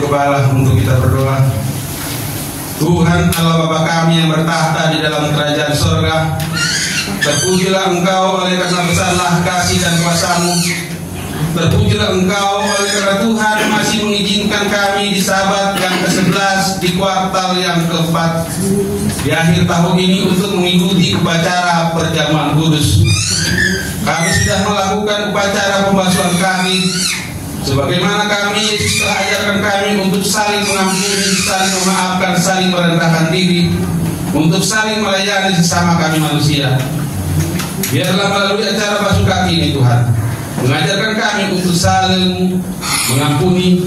cobalah untuk kita berdoa. Tuhan Allah Bapa kami yang bertahta di dalam kerajaan surga, terpujilah Engkau oleh karena besarlah kasih dan kuasa-Mu. Terpujilah Engkau oleh karena Tuhan masih mengizinkan kami di Sabat yang ke-11 di kuartal yang ke-4 di akhir tahun ini untuk mengikuti upacara perjamuan kudus. Kami sudah melakukan upacara pembasuhan kami sebagaimana kami Yesus telah ajarkan kami untuk saling mengampuni, saling memaafkan, saling merendahkan diri, untuk saling melayani sesama kami manusia. Biarlah melalui acara basuh kaki ini Tuhan mengajarkan kami untuk saling mengampuni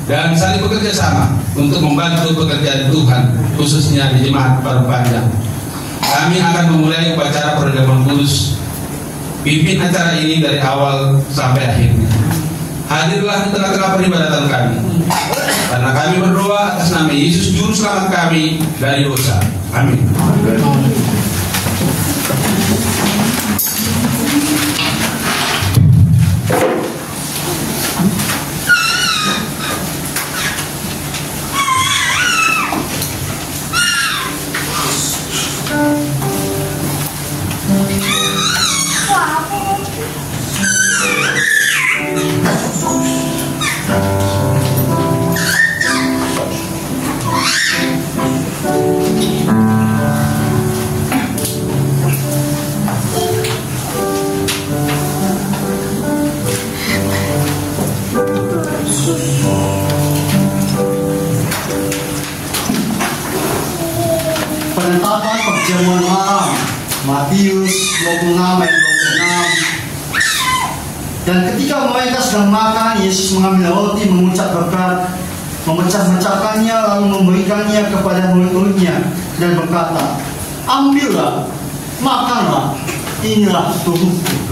dan saling bekerja sama untuk membantu pekerjaan Tuhan, khususnya di Jemaat Paruh Panjang. Kami akan memulai upacara perjamuan kudus. Pimpin acara ini dari awal sampai akhirnya. Hadirlah di tengah-tengah peribadatan kami, karena kami berdoa atas nama Yesus Juru Selamat kami dari dosa. Amin. Penetapan perjamuan malam Matius 26 ayat 26. Dan ketika mereka sedang makan, Yesus mengambil roti, mengucap berkat, memecah-mecahkannya, lalu memberikannya kepada murid-muridnya dan berkata, "Ambillah, makanlah, inilah tubuhku."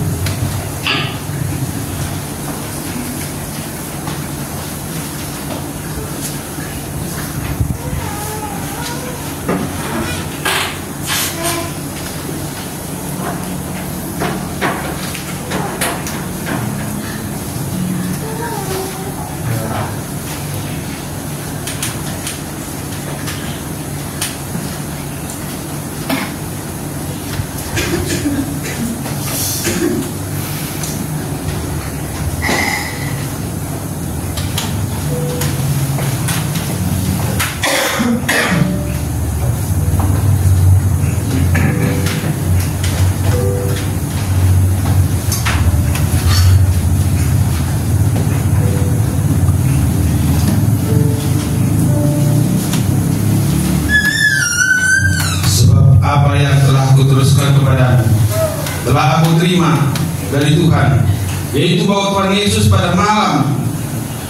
Apa yang telah kuteruskan kepadamu telah aku terima dari Tuhan, yaitu bahwa Tuhan Yesus pada malam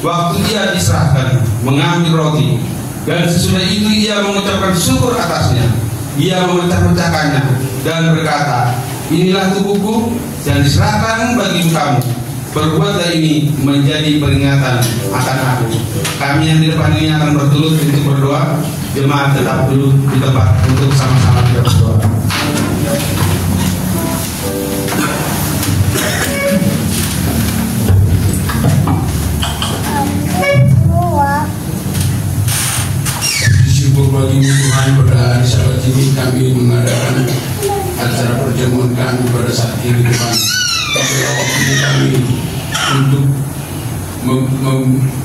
waktu Ia diserahkan mengambil roti, dan sesudah itu Ia mengucapkan syukur atasnya. Ia memecah-mecahkannya dan berkata, "Inilah tubuhku yang diserahkan bagi kamu. Perbuatlah ini menjadi peringatan akan aku." Kami yang di depan ini akan bertulut untuk berdoa. Jemaat tetap duduk di tempat untuk sama-sama kita berdoa. Syukur bagi Tuhan, pada hari Sabat ini kami mengadakan acara perjamuan kami pada saat ini Tuhan. Waktu kami untuk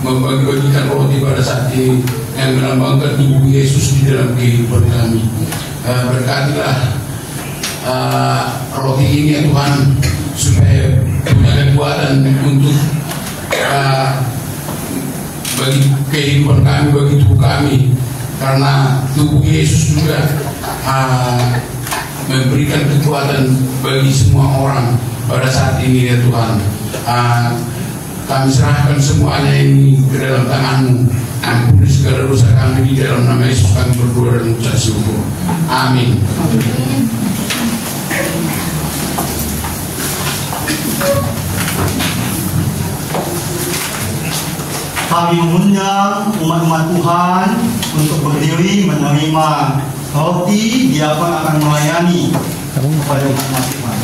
membagi-bagikan roti pada saat ini yang melambangkan tubuh Yesus di dalam kehidupan kami. Berkatilah roti ini ya Tuhan, supaya punya kekuatan untuk bagi kehidupan kami, bagi tubuh kami, karena tubuh Yesus juga memberikan kekuatan bagi semua orang pada saat ini ya Tuhan. Kami serahkan semuanya ini ke dalam tangan-Mu. Ampuni segala dosa kami, di dalam nama Yesus kami berdoa dan mengucap syukur. Amin. Kami mengundang umat-umat Tuhan untuk berdiri menerima roti. Diakon akan melayani kepada umat Tuhan.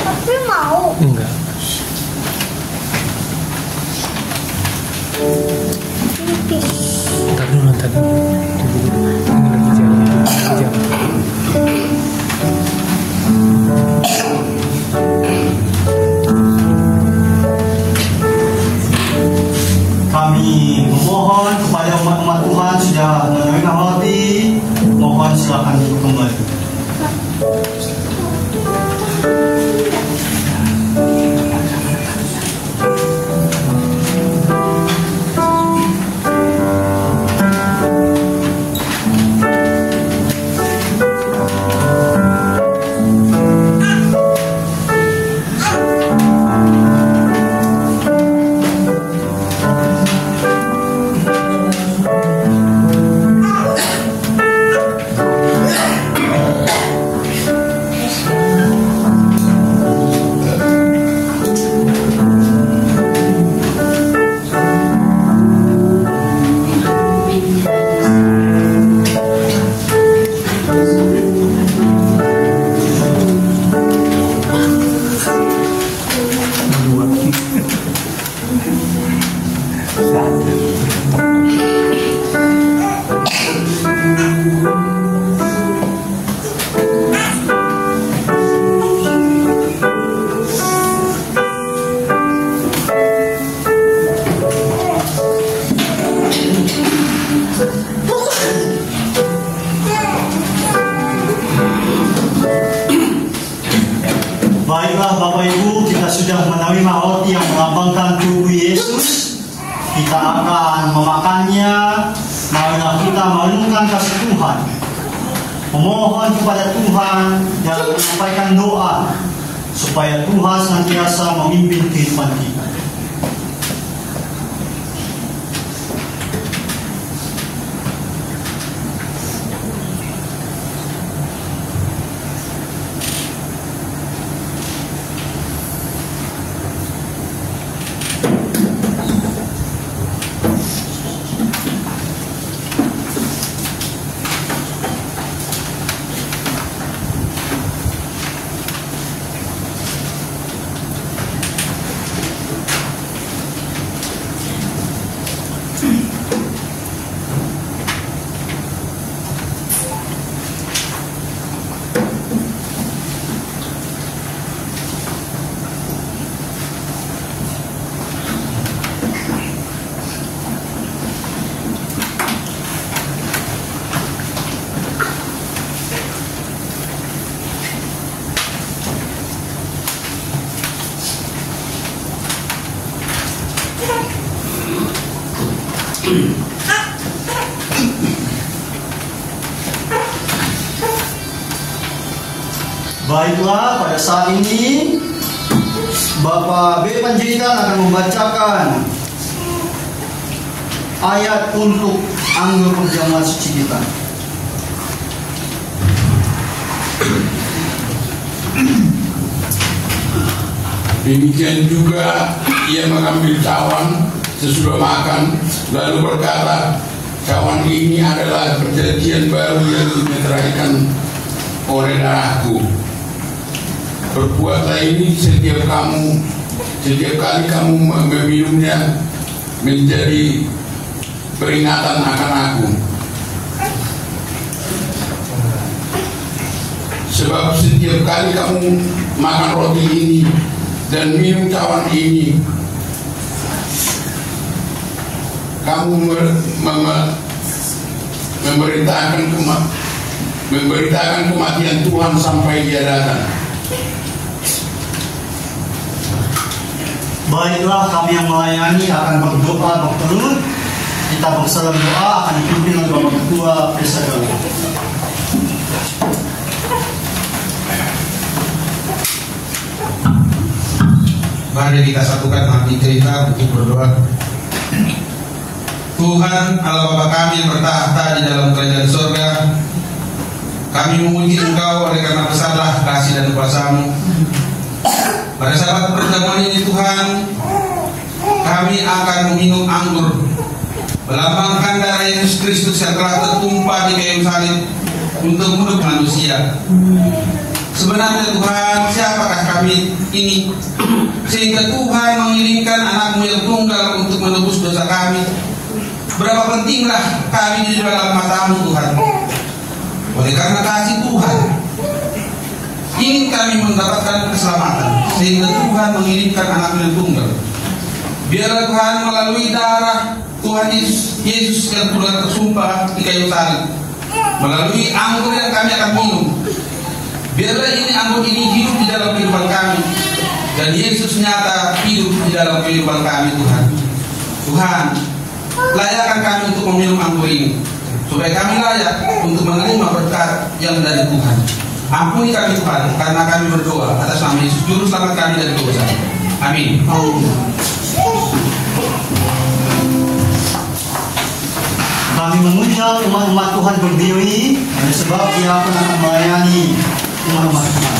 Tapi mau. Enggak. Ntar dulu. Ini lagi jalan. Kami memohon kepada umat-umat Tuhan sudah menerima roti, mohon silakan duduk kembali. Baiklah Bapak Ibu, kita sudah menerima roti yang melambangkan tubuh Yesus. Kita akan memakannya. Marilah kita merenungkan kasih Tuhan, memohon kepada Tuhan dan menyampaikan doa supaya Tuhan senantiasa memimpin kehidupan kita. Baiklah, pada saat ini Bapak B. Panjaitan akan membacakan ayat untuk anggur perjamuan suci kita. Demikian juga ia mengambil cawan sesudah makan, lalu berkata, cawan ini adalah perjanjian baru yang dimeteraikan oleh darahku. Perbuatlah ini setiap kali kamu meminumnya menjadi peringatan akan aku. Sebab setiap kali kamu makan roti ini dan minum cawan ini, kamu memberitakan kematian Tuhan sampai Dia datang. Baiklah, kami yang melayani akan berdoa berturut. Kita bersalam doa akan dipimpin oleh Bapak Ketua Pesagala. Mari kita satukan hati kita untuk berdoa. Tuhan Allah Bapa kami yang bertahta di dalam kerajaan surga, kami memuji Engkau oleh karena besarlah kasih dan kuasa-Mu. Pada saat perjamuan ini Tuhan, kami akan meminum anggur melambangkan darah Yesus Kristus yang telah tertumpah di kayu salib untuk hidup manusia. Sebenarnya Tuhan, siapakah kami ini sehingga Tuhan mengirimkan anak-Mu yang tunggal untuk menebus dosa kami? Berapa pentinglah kami di dalam mata-Mu Tuhan. Oleh karena kasih Tuhan, ingin kami mendapatkan keselamatan, sehingga Tuhan mengirimkan anak-Mu yang tunggal. Biarlah Tuhan melalui darah Tuhan Yesus yang telah tersumpah di kayu salib, melalui anggur yang kami akan minum, biarlah ini anggur ini hidup di dalam kehidupan kami, dan Yesus nyata hidup di dalam kehidupan kami Tuhan. Tuhan, layakkan kami untuk meminum anggur ini, supaya kami layak untuk menerima berkat yang dari Tuhan. Ampuni kami Tuhan, karena kami berdoa atas nama Yesus Juru Selamat kami dari dosa. Amin. Kami mengundang umat-umat Tuhan berdiri, oleh sebab dia akan melayani umat-umat Tuhan.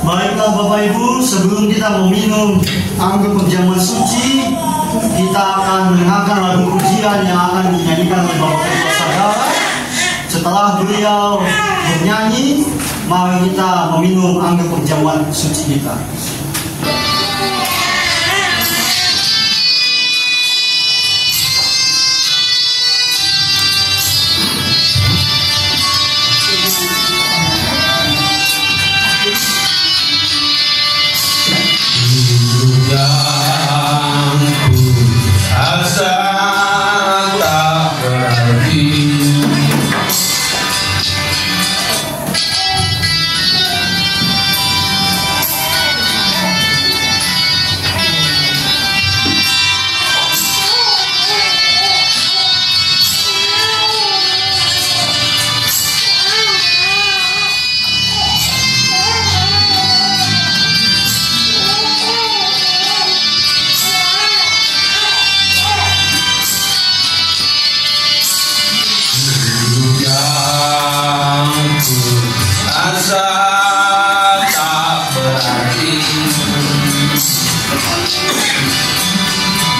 Baiklah Bapak Ibu, sebelum kita meminum anggur perjamuan suci, kita akan mendengarkan lagu pujian yang akan dinyanyikan oleh Bapak Ibu Saudara. Setelah beliau bernyanyi, mari kita meminum anggur perjamuan suci kita.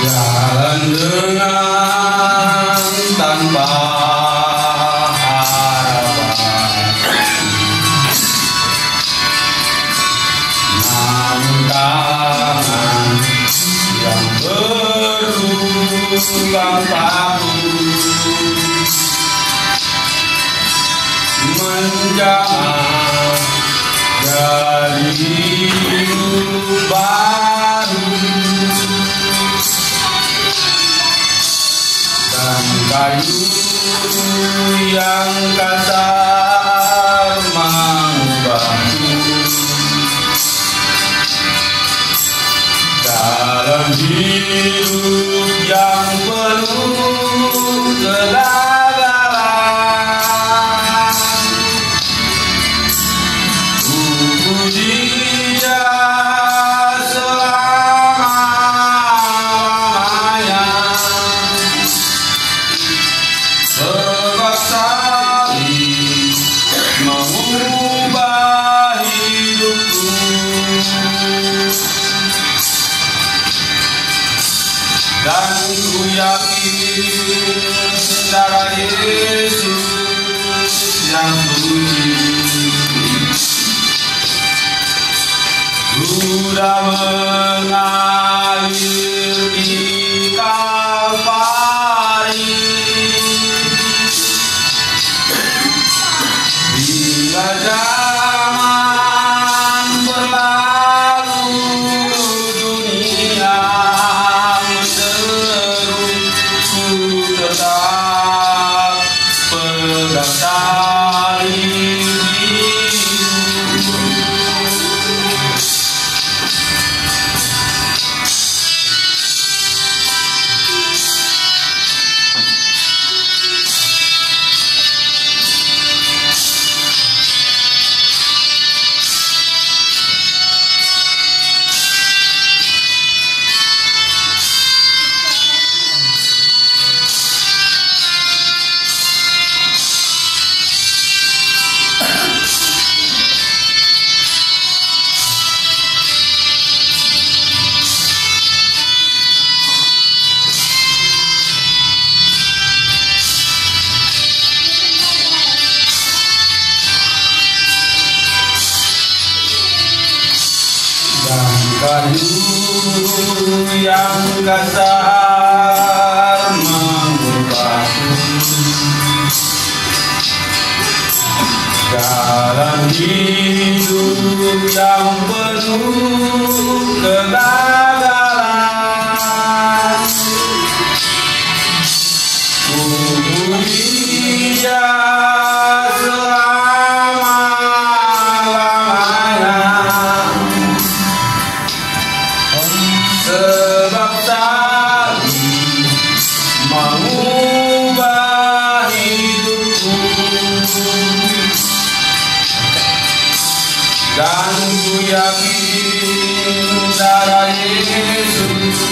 Jalan dengan tanpa harapan, namun tangan yang berulang tahun menjamah dari hidup baru. kayu yang kasar membatu dalam hidup yang penuh kegagalan. Puji Dia selamanya, sebab salib mengubah hidupku. Dan ku yakin darah Yesus yang suci sudah mengalir di Kalvari. Bila zaman berlalu, dunia menderu, ku tetap pegang salib biru. Kayu yang kasar membatu dalam hidup yang penuh kegagalan. Puji Dia sebab salib mengubah hidupku. Dan ku yakin darah Yesus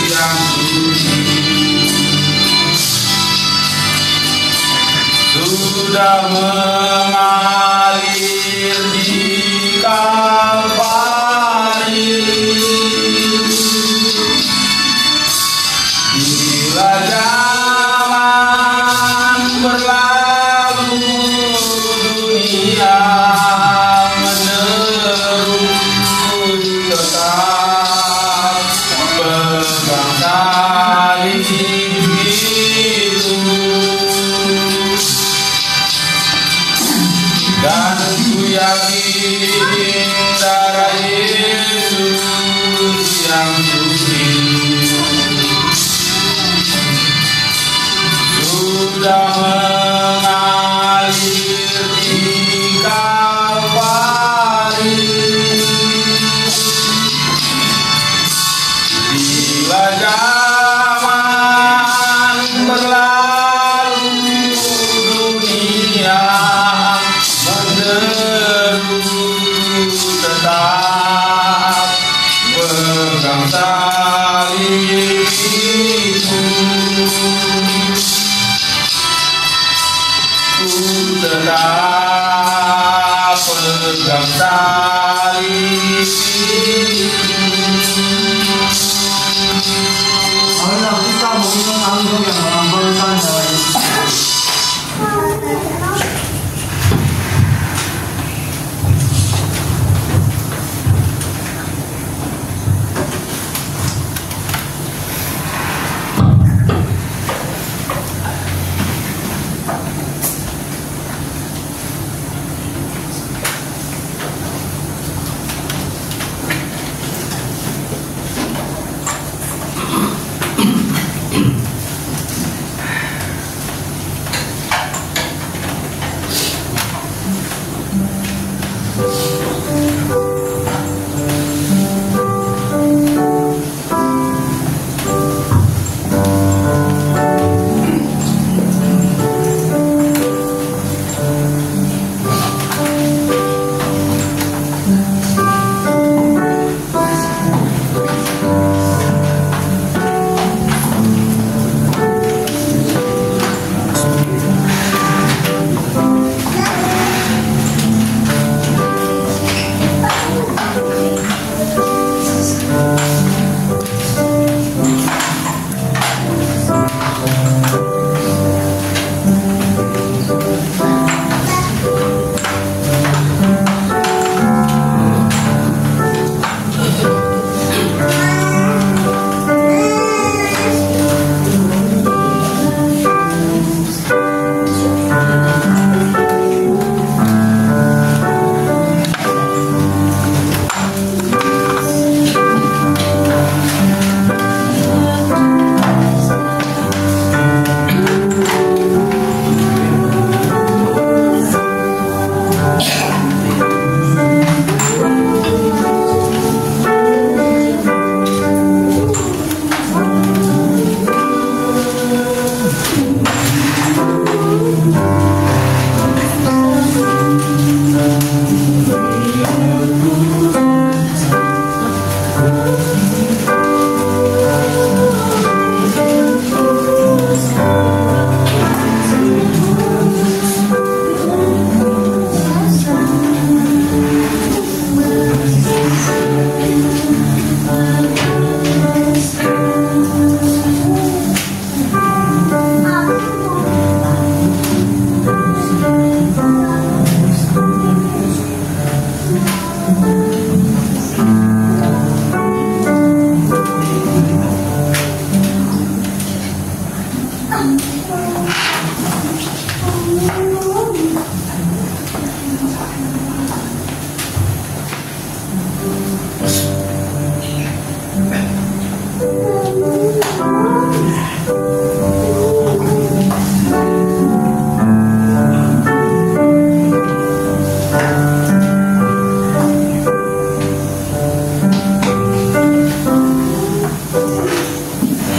yang suci sudah mengalir di Kalvari. Bila zaman berlalu, dunia menderu, ku tetap pegang salib biru. Dan ku yakin darah Yesus yang suci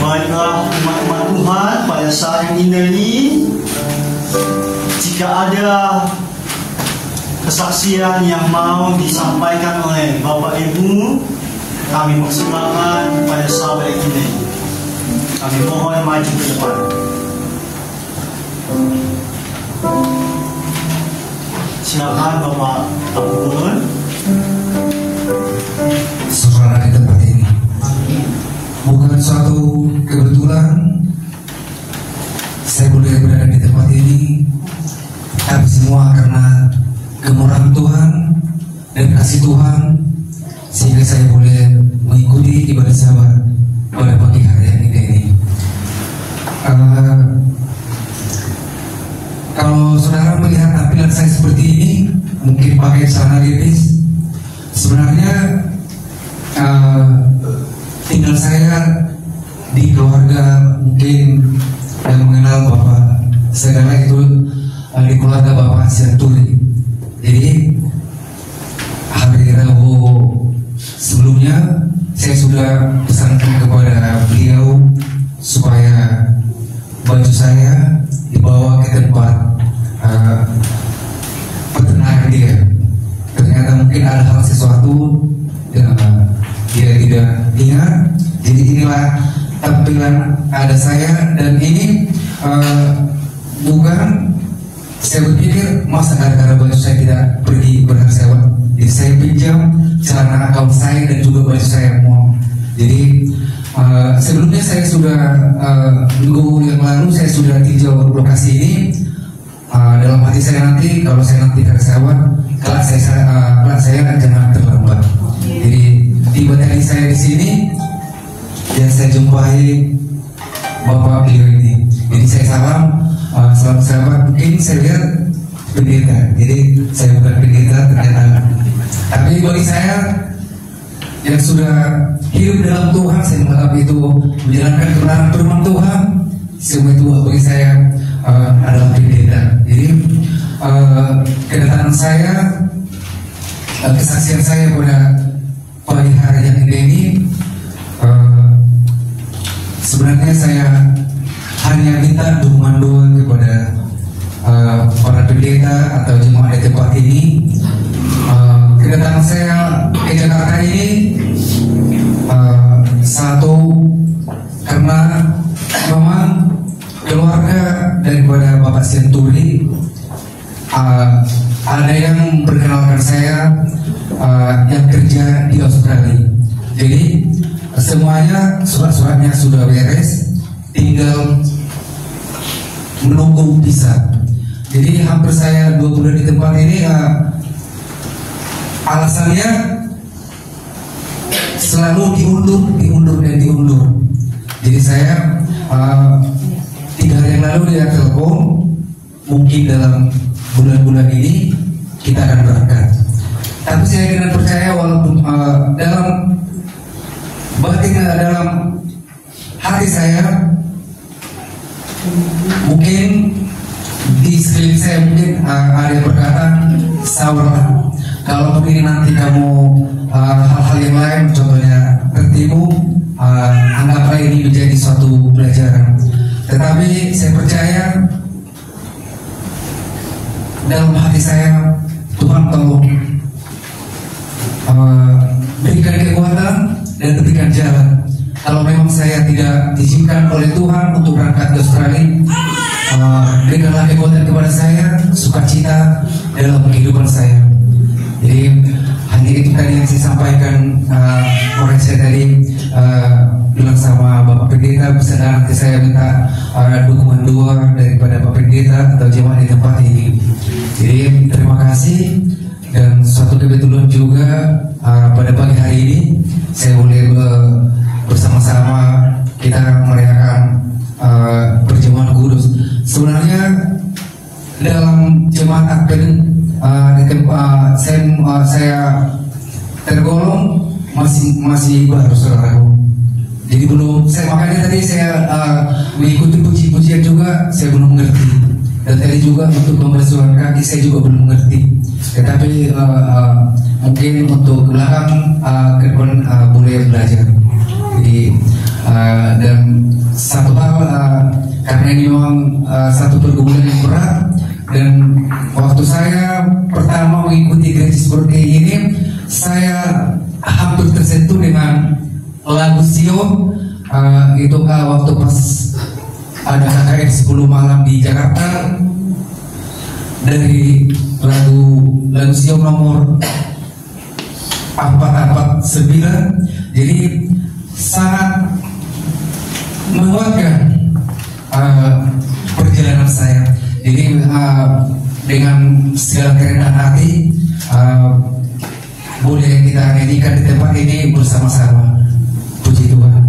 Baiklah umat-umat Tuhan, pada saat yang indah ini, jika ada kesaksian yang mau disampaikan oleh Bapak Ibu, kami persilakan pada saat yang ini. Kami mohon maju ke depan. Silakan Bapak Abdul. Saudara di tempat ini, bukan suatu kebetulan saya boleh berada di tempat ini, tapi semua karena kemurahan Tuhan dan kasih Tuhan, sehingga saya boleh mengikuti ibadah sabat pada pagi hari ini. Kalau saudara melihat tampilan saya seperti ini, mungkin pakai celana levis, sebenarnya tinggal saya di keluarga mungkin yang mengenal Bapak Segala itu di keluarga Bapak Senturi. Jadi hari Rabu sebelumnya saya sudah pesankan kepada beliau supaya baju saya dibawa ke tempat peternakan dia. Ternyata mungkin ada hal sesuatu dia tidak ingat. Jadi inilah tampilan ada saya, dan ini bukan saya berpikir masa gara-gara baju saya tidak pergi berhak sewa, jadi saya pinjam celana kaum saya dan juga baju saya mau. Jadi sebelumnya saya sudah minggu yang lalu saya sudah tinjau lokasi ini. Dalam hati saya nanti kalau saya nanti harus sewa, kelak saya jangan terlambat. Jadi tiba tadi saya di sini dan saya jumpai Bapak beliau ini. Jadi saya salam, selamat sahabat. Mungkin saya lihat pendeta, jadi saya bukan pendeta ternyata. Tapi bagi saya yang sudah hidup dalam Tuhan, saya menganggap itu menjalankan kebenaran firman Tuhan. Semua itu bagi saya adalah pendeta. Jadi kedatangan saya, kesaksian saya pada pagi hari yang ini, sebenarnya saya hanya minta dukungan doa kepada para pendeta atau jemaat di tempat ini. Kedatangan saya ke Jakarta ini satu karena memang keluarga daripada Bapak Senturi ada yang perkenalkan saya yang kerja di Australia. Jadi semuanya surat-suratnya sudah beres, tinggal menunggu visa. Jadi hampir saya 2 bulan di tempat ini, alasannya selalu diundur. Jadi saya 3 hari yang lalu dia telepon, mungkin dalam bulan-bulan ini kita akan berangkat. Tapi saya dengan percaya walaupun dalam batin, dalam hati saya, mungkin di sekeliling saya mungkin ada yang berkata, sabarlah, kalau begini nanti kamu hal-hal yang lain, contohnya tertipu, anggaplah ini menjadi suatu pelajaran. Tetapi saya percaya dalam hati saya, Tuhan tolong berikan kekuatan dan berikan jalan. Kalau memang saya tidak diizinkan oleh Tuhan untuk berangkat ke Australia, berikanlah kekuatan kepada saya, sukacita dalam kehidupan saya. Jadi hanya itu tadi yang saya sampaikan. Orang saya tadi bilang sama Bapak Pendeta, bisa nanti saya minta dukungan doa daripada Bapak Pendeta atau jemaat di tempat ini. Jadi terima kasih, dan suatu kebetulan juga pada pagi hari ini saya boleh bersama-sama kita merayakan perjamuan Advent, saya tergolong masih baru, saudaraku. Jadi belum, makanya tadi saya mengikuti puji-pujian juga, saya belum mengerti. Dan tadi juga untuk pembasuhan kaki saya juga belum mengerti. Tetapi mungkin untuk belakang ke depan boleh belajar. Jadi dan satu hal, karena ini memang satu pergumulan yang berat, dan waktu saya pertama mengikuti gereja seperti ini, saya hampir tersentuh dengan lagu Sion. Itu waktu pas ada KKN 10 malam di Jakarta, dari lagu Sion nomor 449. Jadi sangat menguatkan perjalanan saya. Jadi dengan segala kerendahan hati, boleh kita nyanyikan di tempat ini bersama-sama. Puji Tuhan.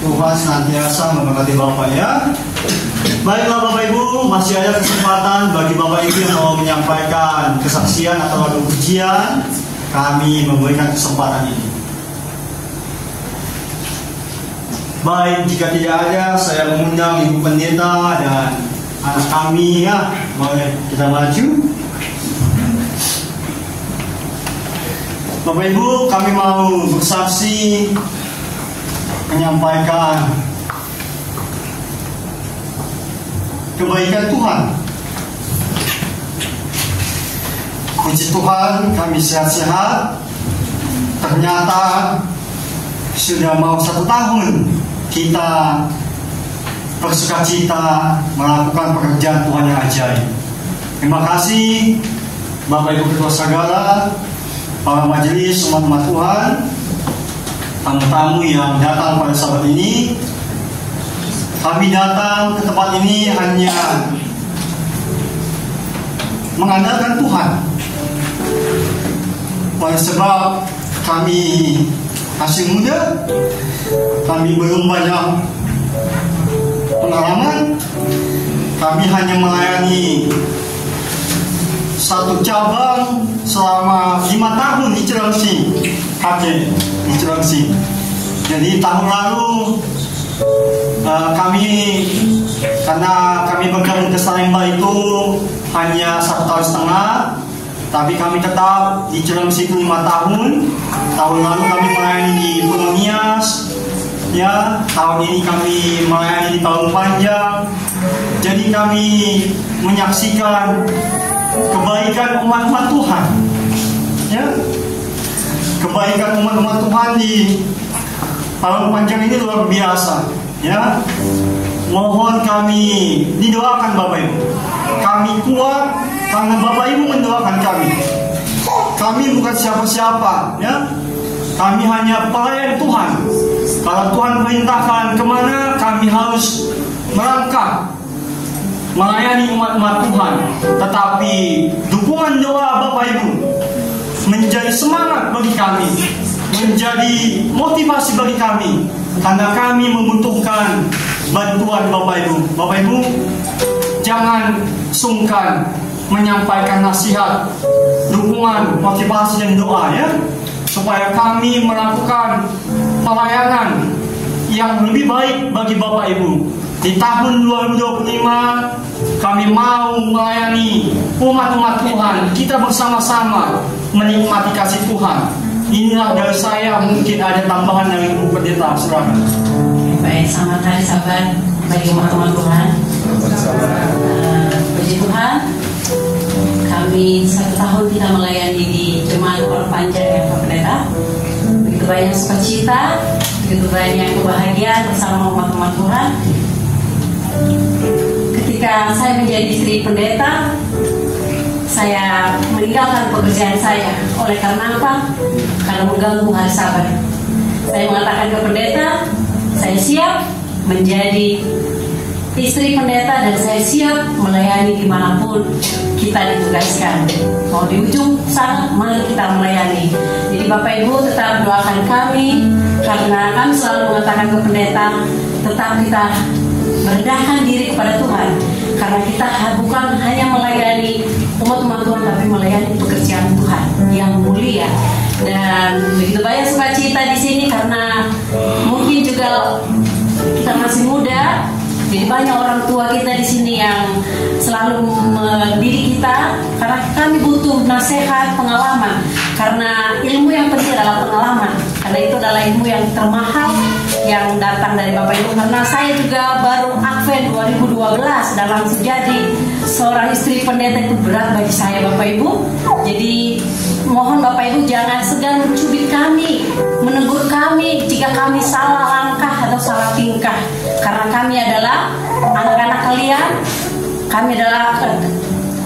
Tuhan senantiasa memberkati Bapak ya. Baiklah Bapak Ibu, masih ada kesempatan bagi Bapak Ibu yang mau menyampaikan kesaksian atau lagu pujian. Kami memberikan kesempatan ini. Baik, jika tidak ada, saya mengundang Ibu Pendeta dan anak kami ya. Boleh kita maju. Bapak Ibu, kami mau bersaksi menyampaikan kebaikan Tuhan. Puji Tuhan, kami sehat-sehat. Ternyata sudah mau 1 tahun kita bersukacita melakukan pekerjaan Tuhan yang ajaib. Terima kasih Bapak Ibu Ketua Sagala, para majelis umat-umat Tuhan, tamu-tamu yang datang pada saat ini. Kami datang ke tempat ini hanya mengandalkan Tuhan. Oleh sebab kami masih muda, kami belum banyak pengalaman. Kami hanya melayani 1 cabang selama 5 tahun di Cilengsi, di Cilengsi. Jadi tahun lalu karena kami bergabung ke Salemba itu hanya 1,5 tahun, tapi kami tetap di Cilengsi itu 5 tahun. Tahun lalu kami melayani di Gunung Nias, ya. Tahun ini kami melayani di Tahun Panjang. Jadi kami menyaksikan kebaikan umat-umat Tuhan, ya. Kebaikan umat-umat Tuhan di Tahun Panjang ini luar biasa, ya. Mohon kami didoakan Bapak Ibu. Kami kuat karena Bapak Ibu mendoakan kami. Kami bukan siapa-siapa, ya. Kami hanya pelayan Tuhan. Kalau Tuhan perintahkan kemana, kami harus melangkah melayani umat-umat Tuhan. Tetapi dukungan doa Bapak Ibu menjadi semangat bagi kami, menjadi motivasi bagi kami, karena kami membutuhkan bantuan Bapak Ibu. Bapak Ibu, jangan sungkan menyampaikan nasihat, dukungan, motivasi dan doa, ya, supaya kami melakukan pelayanan yang lebih baik bagi Bapak Ibu. Di tahun 2025 kami mau melayani umat-umat Tuhan. Kita bersama-sama menikmati kasih Tuhan. Inilah dari saya, mungkin ada tambahan dari Ibu Pendeta. Silakan. Baik, selamat hari sahabat bagi umat-umat Tuhan. Puji Tuhan, kami 1 tahun kita melayani di Jemaat Tahun Panjang ya Pak Pendeta. Begitu banyak sukacita, begitu banyak kebahagiaan bersama umat-umat Tuhan. Ketika saya menjadi istri pendeta, saya meninggalkan pekerjaan saya. Oleh karena apa? Karena mengganggu hari Sabat. Saya mengatakan ke pendeta, saya siap menjadi istri pendeta dan saya siap melayani dimanapun kita ditugaskan. Mau di ujung sana, mari kita melayani. Jadi Bapak Ibu tetap doakan kami, karena kami selalu mengatakan ke pendeta, tetap kita merendahkan diri kepada Tuhan, karena kita bukan hanya melayani umat-umat Tuhan, tapi melayani pekerjaan Tuhan yang mulia. Dan begitu banyak sukacita di sini karena mungkin juga kita masih muda. Jadi banyak orang tua kita di sini yang selalu mendidik kita, karena kami butuh nasihat, pengalaman. Karena ilmu yang penting adalah pengalaman. Karena itu adalah ilmu yang termahal yang datang dari Bapak Ibu. Karena saya juga baru Advent 2012 dalam menjadi seorang istri pendeta itu berat bagi saya Bapak Ibu. Jadi mohon Bapak Ibu jangan segan mencubit kami, menegur kami jika kami salah langkah atau salah tingkah. Karena kami adalah anak-anak kalian, kami adalah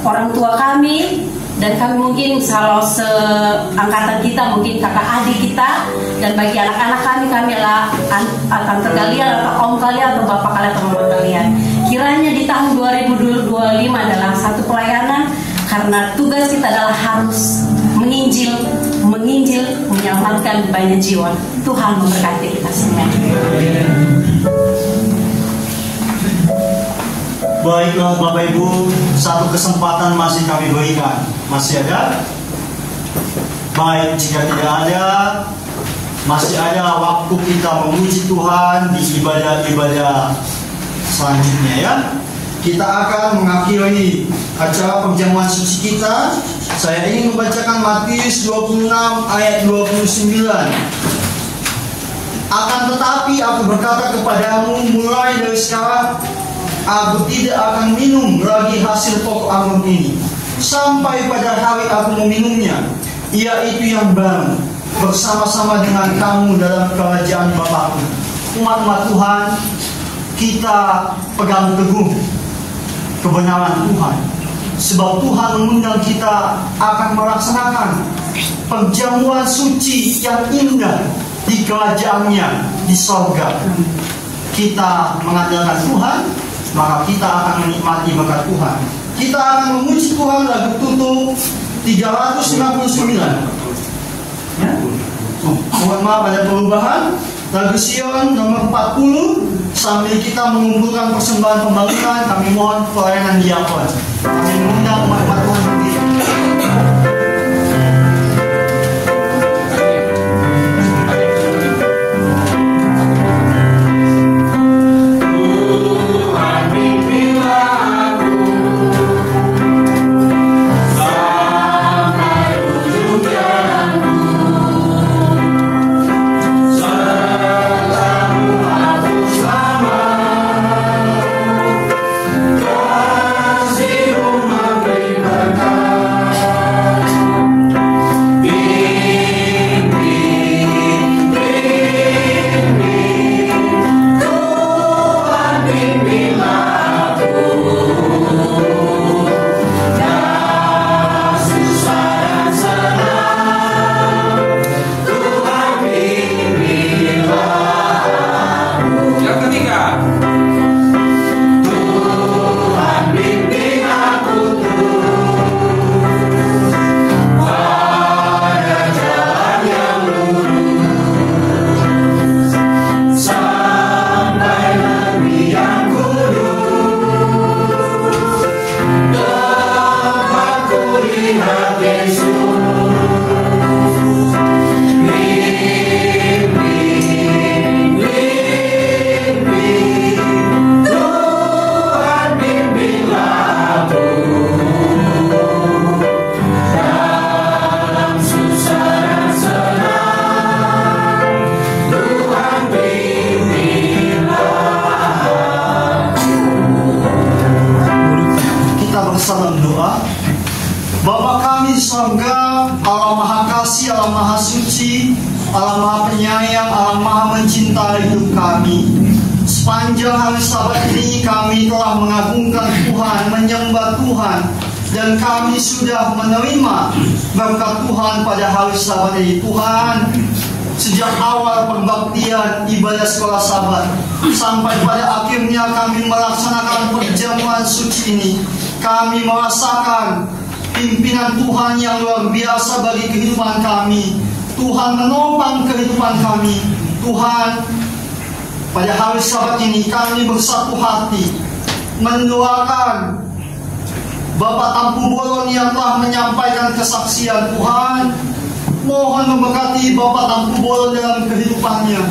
orang tua kami, dan kami mungkin kalau seangkatan kita mungkin kakak adik kita, dan bagi anak-anak kami adalah tante kalian atau om kalian atau bapak kalian atau mama kalian. Kiranya di tahun 2025 adalah satu pelayanan, karena tugas kita adalah harus menginjil, menyelamatkan banyak jiwa. Tuhan memberkati kita semua. Baiklah Bapak Ibu, satu kesempatan masih kami berikan. Masih ada? Baik, jika tidak ada, masih ada waktu kita memuji Tuhan di ibadah-ibadah selanjutnya, ya. kita akan mengakhiri acara perjamuan suci kita. Saya ingin membacakan Matius 26 ayat 29. Akan tetapi aku berkata kepadamu, mulai dari sekarang aku tidak akan minum lagi hasil pokok anggur ini sampai pada hari aku meminumnya, yaitu yang baru bersama-sama dengan kamu dalam kerajaan Bapa-Ku. Umat-umat Tuhan, kita pegang teguh kebenaran Tuhan, sebab Tuhan mengundang kita akan melaksanakan perjamuan suci yang indah di kerajaannya di sorga. Kita mengandalkan Tuhan, maka kita akan menikmati berkat Tuhan. Kita akan memuji Tuhan lagu tutup 359. Ya? Mohon maaf ada perubahan. Lagu Sion nomor 40. Sambil kita mengumpulkan persembahan pembangunan, kami mohon pelayanan diakon. Kami mengundang umat-umat Tuhan berdiri. Bapa kami di sorga, Allah Maha Kasih, Allah Maha Suci, Allah Maha Penyayang, Allah Maha Mencintai hidup kami. Sepanjang hari Sabat ini kami telah mengagungkan Tuhan, menyembah Tuhan, dan kami sudah menerima berkat Tuhan pada hari Sabat ini. Tuhan, sejak awal perbaktian ibadah sekolah Sabat sampai pada akhirnya kami melaksanakan perjamuan suci ini, kami merasakan pimpinan Tuhan yang luar biasa bagi kehidupan kami. Tuhan menopang kehidupan kami. Tuhan, pada hari Sabat ini kami bersatu hati mendoakan Bapak Tampu Bolon yang telah menyampaikan kesaksian. Tuhan, mohon memberkati Bapak Tampu Bolon dalam kehidupannya.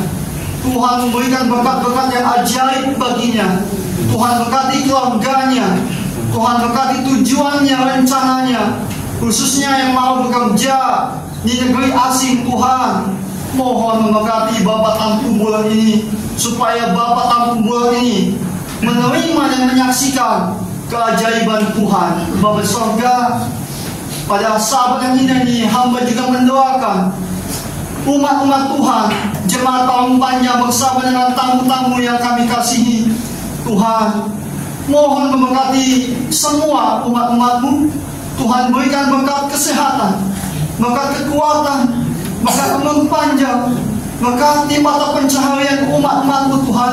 Tuhan memberikan berkat-berkat yang ajaib baginya. Tuhan berkati keluarganya. Tuhan berkati tujuannya, rencananya, khususnya yang mau bekerja di negeri asing. Tuhan, mohon memberkati Bapak Tampu Bolon ini, supaya Bapak Tampu Bolon ini menerima dan menyaksikan keajaiban Tuhan. Bapa Sorga, pada Sabat yang indah ini hamba juga mendoakan umat-umat Tuhan, jemaat tahun panjang bersama dengan tamu-tamu yang kami kasihi. Tuhan, mohon memberkati semua umat-umat-Mu. Tuhan, berikan berkat kesehatan, berkat kekuatan, berkat umur panjang, berkati mata pencaharian umat-umat-Mu. Tuhan,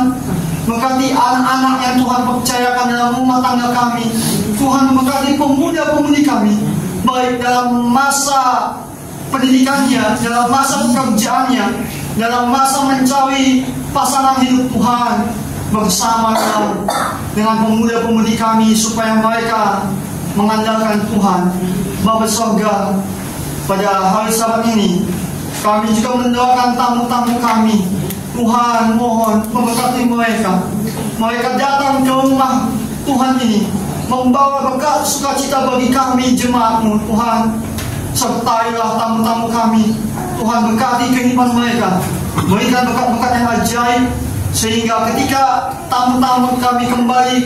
berkati anak-anak yang Tuhan percayakan dalam rumah tangga kami. Tuhan, berkati pemuda-pemudi kami, baik dalam masa pendidikannya, dalam masa pekerjaannya, dalam masa mencari pasangan hidup. Tuhan, bersama dengan pemuda-pemudi kami, supaya mereka mengandalkan Tuhan. Bapa Sorga, pada hari Sabat ini kami juga mendoakan tamu-tamu kami. Tuhan, mohon memberkati mereka. Mereka datang ke rumah Tuhan ini membawa berkat sukacita bagi kami jemaat-Mu. Tuhan, sertailah tamu-tamu kami. Tuhan, berkati kehidupan mereka, berikan berkat-berkat yang ajaib, sehingga ketika tamu-tamu kami kembali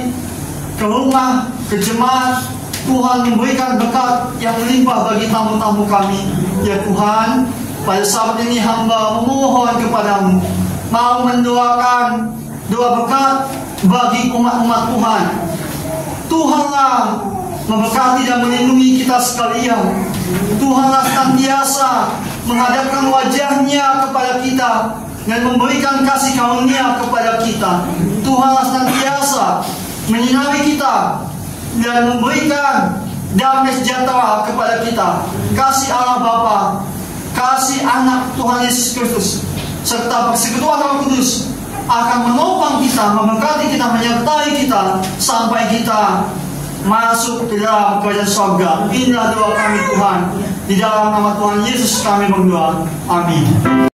ke rumah, ke jemaat, Tuhan memberikan berkat yang melimpah bagi tamu-tamu kami. Ya Tuhan, pada saat ini hamba memohon kepadamu, mau mendoakan doa berkat bagi umat-umat Tuhan. Tuhanlah memberkati dan melindungi kita sekalian. Tuhanlah senantiasa menghadapkan wajahnya kepada kita dan memberikan kasih karunia kepada kita. Tuhanlah senantiasa menyinari kita dan memberikan damai sejahtera kepada kita. Kasih Allah Bapa, kasih Anak Tuhan Yesus Kristus, serta persekutuan Roh Kudus akan menopang kita, memberkati kita, menyertai kita sampai kita masuk ke dalam kerajaan surga. Inilah doa kami Tuhan. Di dalam nama Tuhan Yesus kami berdoa. Amin.